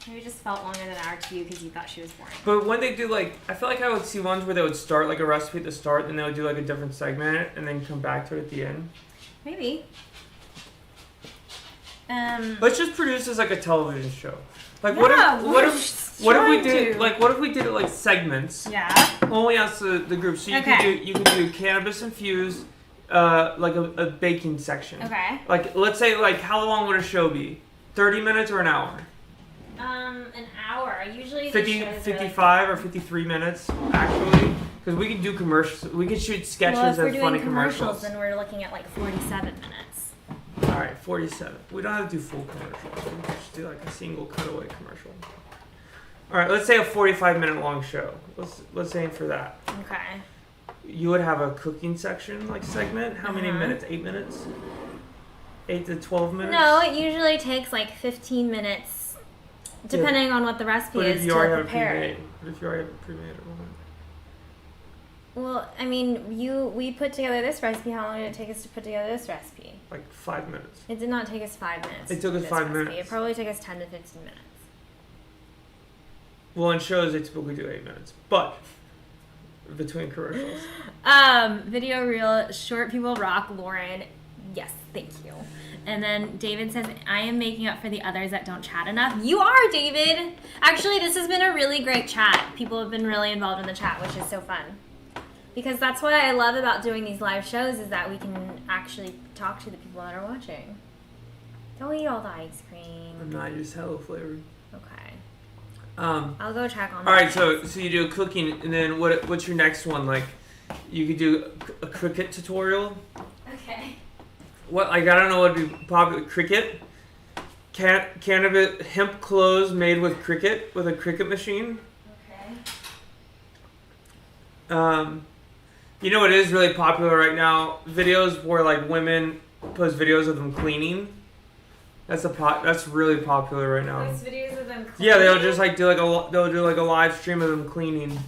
Maybe it just felt longer than an hour to you because you thought she was boring. But when they do like, I feel like I would see ones where they would start like a recipe at the start, then they would do like a different segment and then come back to it at the end. Maybe. Let's just produce this like a television show. Like what if we did it like segments? Yeah. Only ask the group. So you could do cannabis infused, like a baking section. Okay. Like let's say like how long would a show be? 30 minutes or an hour? An hour. Usually 55 or 53 minutes actually. Because we could do commercials. We could shoot sketches and funny commercials. Then we're looking at like 47 minutes. All right, 47. We don't have to do full commercials. We can just do like a single cutaway commercial. All right, let's say a 45-minute long show. Let's aim for that. Okay. You would have a cooking section like segment. How many minutes? 8 minutes? 8 to 12 minutes? No, it usually takes like 15 minutes, depending on what the recipe is to prepare it. But if you already have it pre-made at one. Well, I mean, we put together this recipe. How long did it take us to put together this recipe? Like 5 minutes. It did not take us 5 minutes. It took us 5 minutes. It probably took us 10 to 15 minutes. Well, in shows they typically do 8 minutes, but between commercials. Video reel, short people rock. Lauren, yes, thank you. And then David says, I am making up for the others that don't chat enough. You are, David. Actually, this has been a really great chat. People have been really involved in the chat, which is so fun. Because that's what I love about doing these live shows is that we can actually talk to the people that are watching. Don't eat all the ice cream. I'm not just Hello flavored. Okay. I'll go check on that. All right, so you do cooking, and then what's your next one? Like, you could do a cricket tutorial. Okay. What? Like, I don't know what would be popular. Cricket. Cannabis hemp clothes made with cricket with a cricket machine. Okay. You know what is really popular right now? Videos where like women post videos of them cleaning. That's really popular right now. Post videos of them cleaning? Yeah, they'll just like do like a live stream of them cleaning.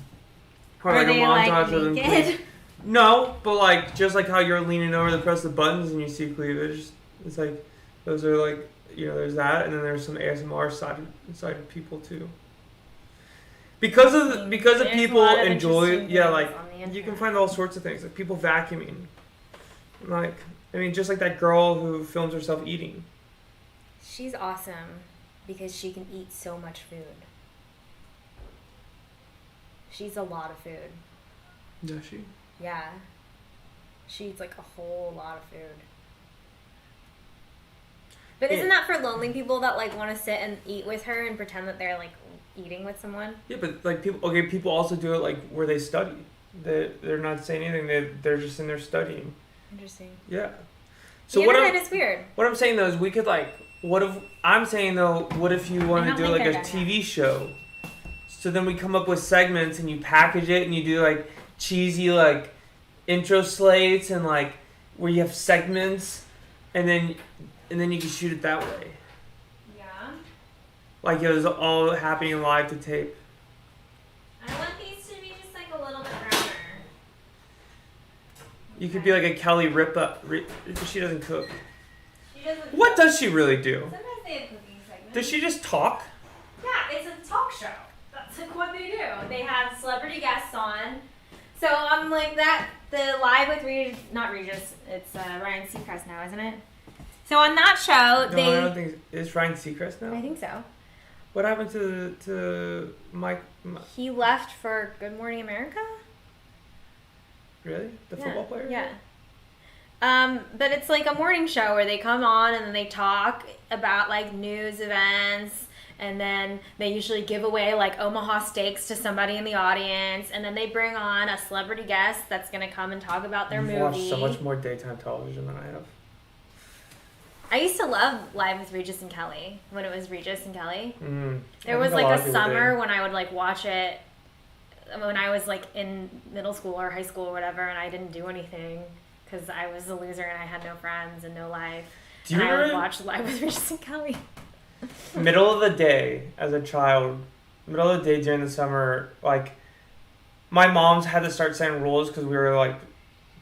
Or like a montage of them cleaning. No, but like just like how you're leaning over to press the buttons and you see cleavage. It's like those are like there's that, and then there's some ASMR side of people too. Because of people enjoy, like you can find all sorts of things, like people vacuuming, like just like that girl who films herself eating. She's awesome because she can eat so much food. She's a lot of food. Does she? Yeah. She eats like a whole lot of food. But isn't that for lonely people that like want to sit and eat with her and pretend that they're like eating with someone? Yeah, but like people also do it like where they study. They're not saying anything. They're just in there studying. Interesting. Yeah. So the internet is weird. What I'm saying though is we could like what if you want to do like a TV show? So then we come up with segments and you package it and you do like cheesy like intro slates and like where you have segments and then you can shoot it that way. Yeah. Like it was all happening live to tape. I want these to be just like a little bit browner. You could be like a Kelly Ripa. She doesn't cook. She doesn't. What does she really do? Sometimes they have cooking segments. Does she just talk? Yeah, it's a talk show. That's like what they do. They have celebrity guests on. So I'm like that. The live with Regis, not Regis. It's Ryan Seacrest now, isn't it? So on that show, I don't think it's Ryan Seacrest now. I think so. What happened to Mike? He left for Good Morning America. Really? The football player? Yeah. But it's like a morning show where they come on and then they talk about like news events, and then they usually give away like Omaha steaks to somebody in the audience, and then they bring on a celebrity guest that's gonna come and talk about their movie. You've watched so much more daytime television than I have. I used to love Live with Regis and Kelly when it was Regis and Kelly. Mm. There was like a summer when I would like watch it when I was like in middle school or high school or whatever, and I didn't do anything because I was a loser and I had no friends and no life. Do you and remember I would watch Live with Regis and Kelly. middle of the day as a child, middle of the day during the summer, like my mom's had to start setting rules because we were like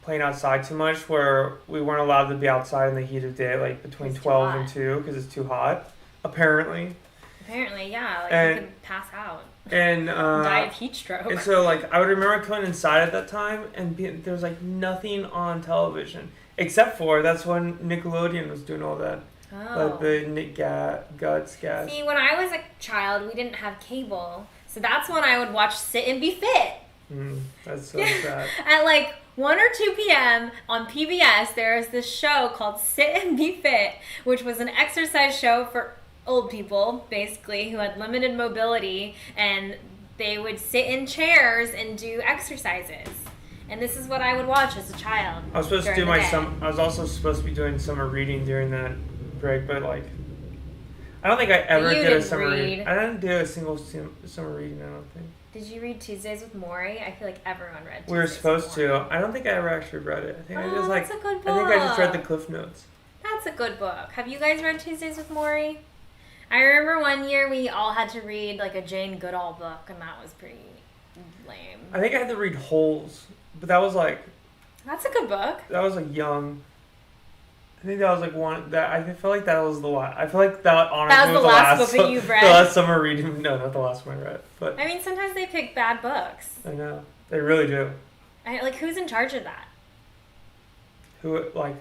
playing outside too much, where we weren't allowed to be outside in the heat of day, like between 12 and 2, because it's too hot. Apparently, yeah, like you could pass out and die of heat stroke. And so, like, I would remember coming inside at that time, and there was like nothing on television except for that's when Nickelodeon was doing all that. Like the Nick Guts gas. See, when I was a child, we didn't have cable, so that's when I would watch Sit and Be Fit. That's so sad. At like 1 or 2 p.m. on PBS, there was this show called Sit and Be Fit, which was an exercise show for old people, basically, who had limited mobility, and they would sit in chairs and do exercises. And this is what I would watch as a child. I was supposed to do I was also supposed to be doing summer reading during that break, but like, I don't think I ever did a summer reading. I didn't do a single summer reading, I don't think. Did you read Tuesdays with Morrie? I feel like everyone read Tuesdays We were supposed to. I don't think I ever actually read it. I think that's a good book. I think I just read the Cliff Notes. That's a good book. Have you guys read Tuesdays with Morrie? I remember one year we all had to read like a Jane Goodall book, and that was pretty lame. I think I had to read Holes, but that was like... That's a good book. That was like young. I think that was like one that I feel like that was the last. I feel like that honestly that was the last book that you've read. The last summer reading. No, not the last one I read. But I mean, sometimes they pick bad books. I know they really do. Like, who's in charge of that? Who, like,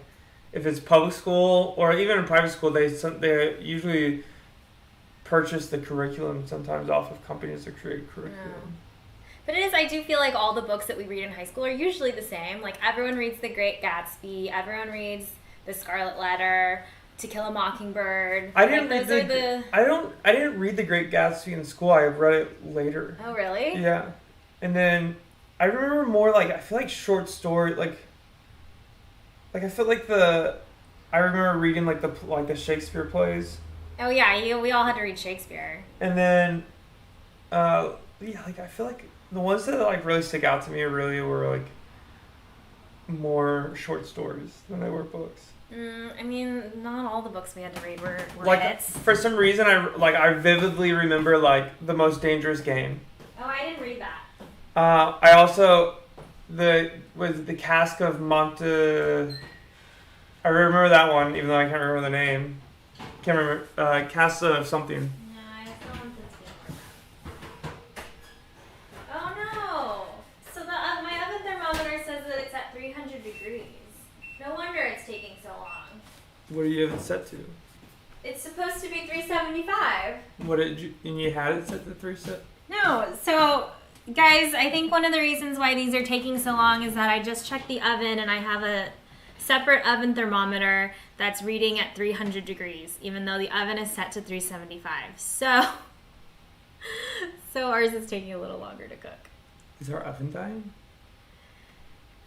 if it's public school or even in private school, they usually purchase the curriculum sometimes off of companies that create curriculum. No. But it is, I do feel like all the books that we read in high school are usually the same. Like, everyone reads The Great Gatsby. Everyone reads The Scarlet Letter, To Kill a Mockingbird. I didn't read The Great Gatsby in school. I read it later. Oh, really? Yeah. And then I remember more like, I feel like short story, like I feel like I remember reading like the Shakespeare plays. Oh yeah, we all had to read Shakespeare. And then like I feel like the ones that like really stick out to me really were like more short stories than they were books. I mean, not all the books we had to read were like hits. For some reason I vividly remember like The Most Dangerous Game. Oh, I didn't read that. I also the Cask of Monte. I remember that one, even though I can't remember the name. Can't remember Cask of something. No, I don't want this one. Oh no! So my oven thermometer says that it's at 300 degrees. No wonder it's taking so long. What do you have it set to? It's supposed to be 375. And you had it set to 370? No, so guys, I think one of the reasons why these are taking so long is that I just checked the oven and I have a separate oven thermometer that's reading at 300 degrees, even though the oven is set to 375. So ours is taking a little longer to cook. Is our oven dying?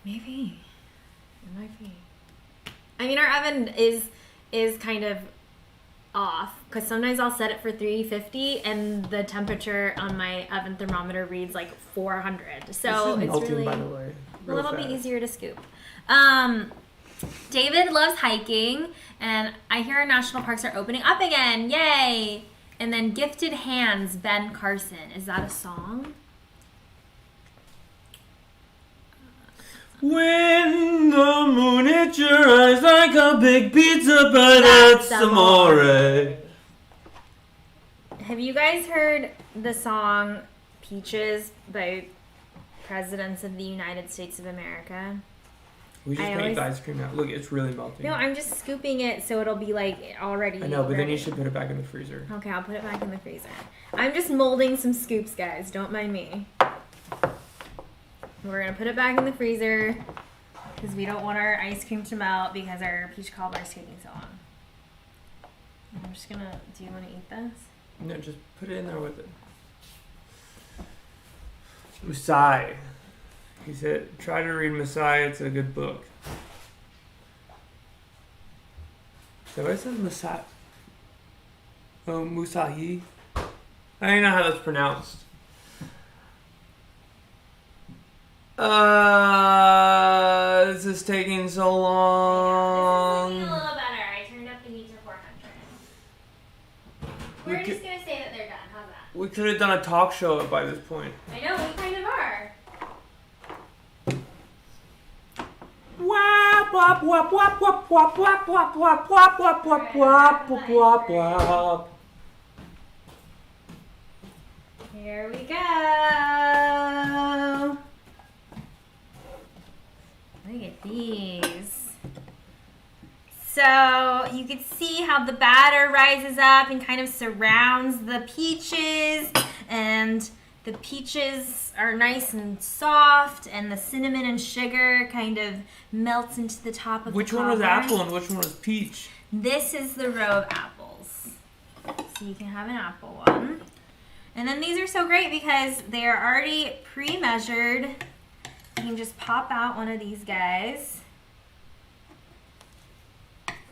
Maybe. It might be. I mean, our oven is kind of off because sometimes I'll set it for 350 and the temperature on my oven thermometer reads like 400. So it's melting, really by the way, a little bit easier to scoop. David loves hiking, and I hear our national parks are opening up again. Yay! And then Gifted Hands, Ben Carson. Is that a song? When the moon hits your eyes like a big pizza, but that's amore. Have you guys heard the song Peaches by Presidents of the United States of America? We just made the ice cream now. Look, it's really melting. No, I'm just scooping it so it'll be like already. I know, but ready. then you should put it back in the freezer. Okay, I'll put it back in the freezer. I'm just molding some scoops, guys. Don't mind me. We're gonna put it back in the freezer because we don't want our ice cream to melt because our peach cobbler is taking so long. I'm just gonna. Do you want to eat this? No, just put it in there with it. Messiah. He said, try to read Messiah. It's a good book. So what says Messiah? Oh, Musahi. I don't know how that's pronounced. This is taking so This is long. looking a little better. I turned up the heat to 400. We're just going to say that they're done. How's that? We could have done a talk show by this point. I know, we kind of are. Wap wap wap wap wap wap wap wap wap wap wap wap wap wap wap. Here we go. Look at these. So you can see how the batter rises up and kind of surrounds the peaches, and the peaches are nice and soft, and the cinnamon and sugar kind of melts into the top of Which the one was cobbler. apple and which one was peach? This is the row of apples. So you can have an apple one. And then these are so great because they are already pre-measured. You can just pop out one of these guys.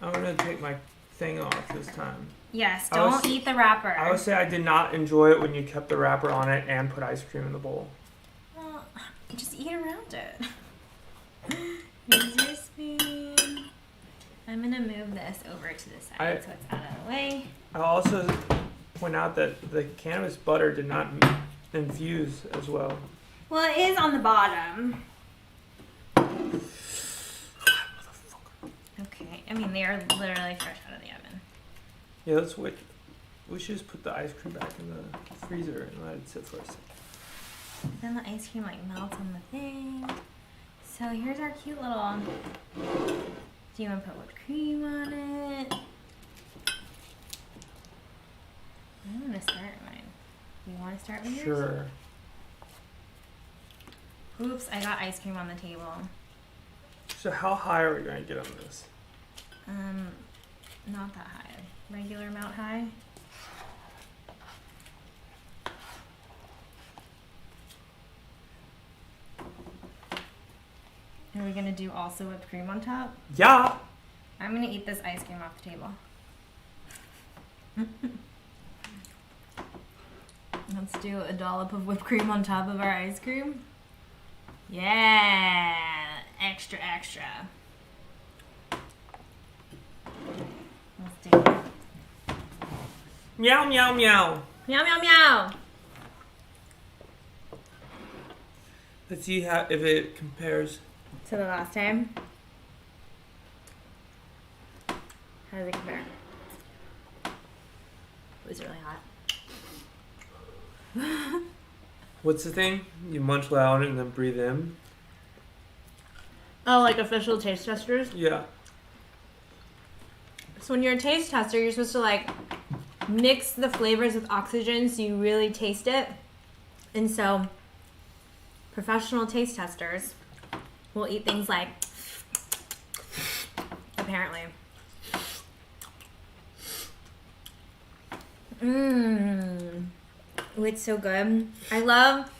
I'm gonna take my thing off this time. Yes, don't eat the wrapper. I would say I did not enjoy it when you kept the wrapper on it and put ice cream in the bowl. Well, just eat around it. Here's your spoon. I'm gonna move this over to the side so it's out of the way. I'll also point out that the cannabis butter did not infuse as well. Well, it is on the bottom. Okay, I mean, they are literally fresh out of the oven. Yeah, let's wait. We should just put the ice cream back in the freezer and let it sit for a second. Then the ice cream like melts on the thing. So here's our cute little. Do you want to put whipped cream on it? I'm gonna start mine. You want to start with yours? Sure. Oops, I got ice cream on the table. So how high are we going to get on this? Not that high. Regular amount high. Are we gonna do also whipped cream on top? Yeah. I'm gonna eat this ice cream off the table. Let's do a dollop of whipped cream on top of our ice cream. Yeah, extra, extra. Let's do it. Meow, meow, meow. Meow, meow, meow. Let's see how if it compares. To the last time. How does it compare? It was really hot. What's the thing? You munch loud and then breathe in? Oh, like official taste testers? Yeah. So when you're a taste tester, you're supposed to like mix the flavors with oxygen so you really taste it. And so professional taste testers will eat things like, apparently. Mmm. Oh, it's so good. I love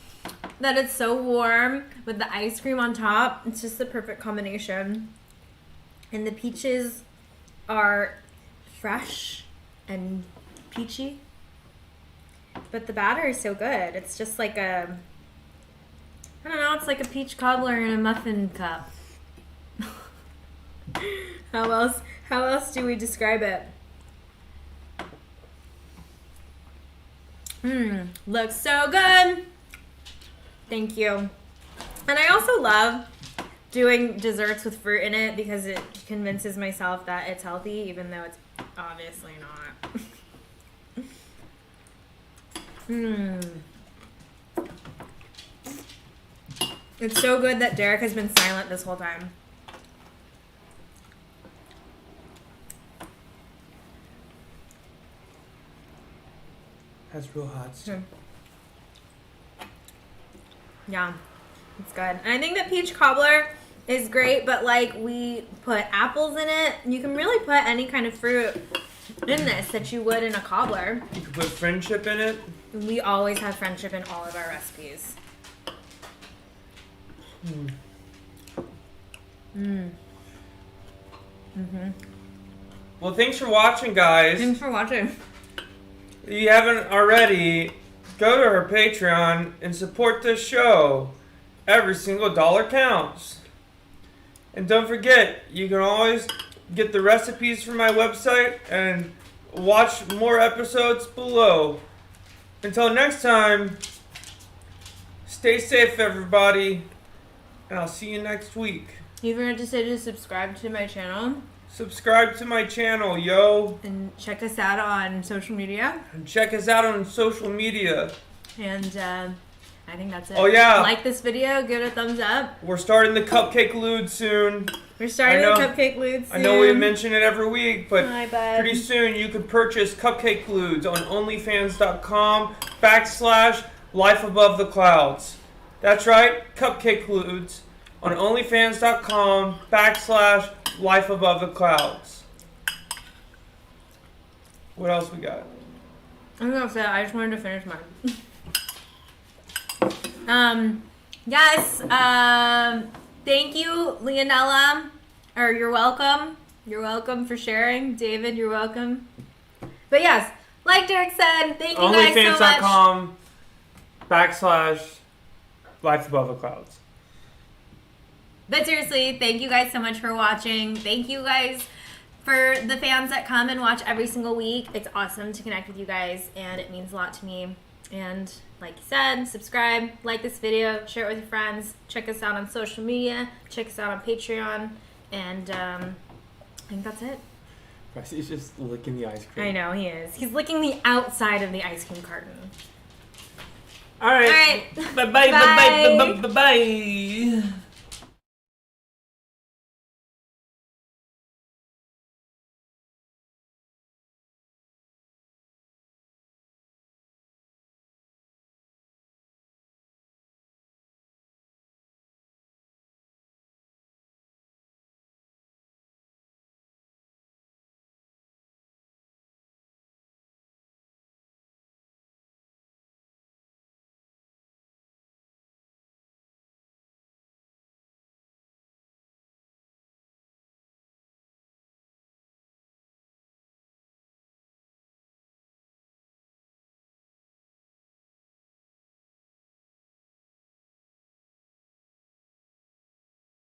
that it's so warm with the ice cream on top. It's just the perfect combination. And the peaches are fresh and peachy. But the batter is so good. It's just like a, I don't know, it's like a peach cobbler in a muffin cup. How else do we describe it? Looks so good. Thank you. And I also love doing desserts with fruit in it because it convinces myself that it's healthy, even though it's obviously not. It's so good that Derek has been silent this whole time. That's real hot. Yeah, it's good. And I think that peach cobbler is great, but like we put apples in it. You can really put any kind of fruit in this that you would in a cobbler. You could put friendship in it. We always have friendship in all of our recipes. Well, thanks for watching, guys. Thanks for watching. If you haven't already, go to her Patreon and support this show. every single dollar counts. And don't forget, you can always get the recipes from my website and watch more episodes below. Until next time, stay safe, everybody, and I'll see you next week. You forgot to say to subscribe to my channel. Subscribe to my channel, yo. And check us out on social media. And check us out on social media. And I think that's it. Oh, yeah. Like this video, give it a thumbs up. We're starting the Cupcake Lude soon. We're starting the Cupcake Lude soon. I know we mention it every week, but Hi, bud. pretty soon you can purchase Cupcake Ludes on onlyfans.com/lifeabovetheclouds. That's right, Cupcake Ludes on onlyfans.com/lifeabovetheclouds. What else we got? I'm gonna say I just wanted to finish mine. Yes. Thank you, Leonella. Or you're welcome. You're welcome for sharing. David, you're welcome. But yes, like Derek said, thank you guys so much. onlyfans.com/lifeabovetheclouds. But seriously, thank you guys so much for watching. Thank you guys for the fans that come and watch every single week. It's awesome to connect with you guys, and it means a lot to me. And like you said, subscribe, like this video, share it with your friends, check us out on social media, check us out on Patreon, and I think that's it. He's just licking the ice cream. I know, he is. He's licking the outside of the ice cream carton. All right. All right. Bye-bye. Bye-bye. Bye-bye. Bye-bye.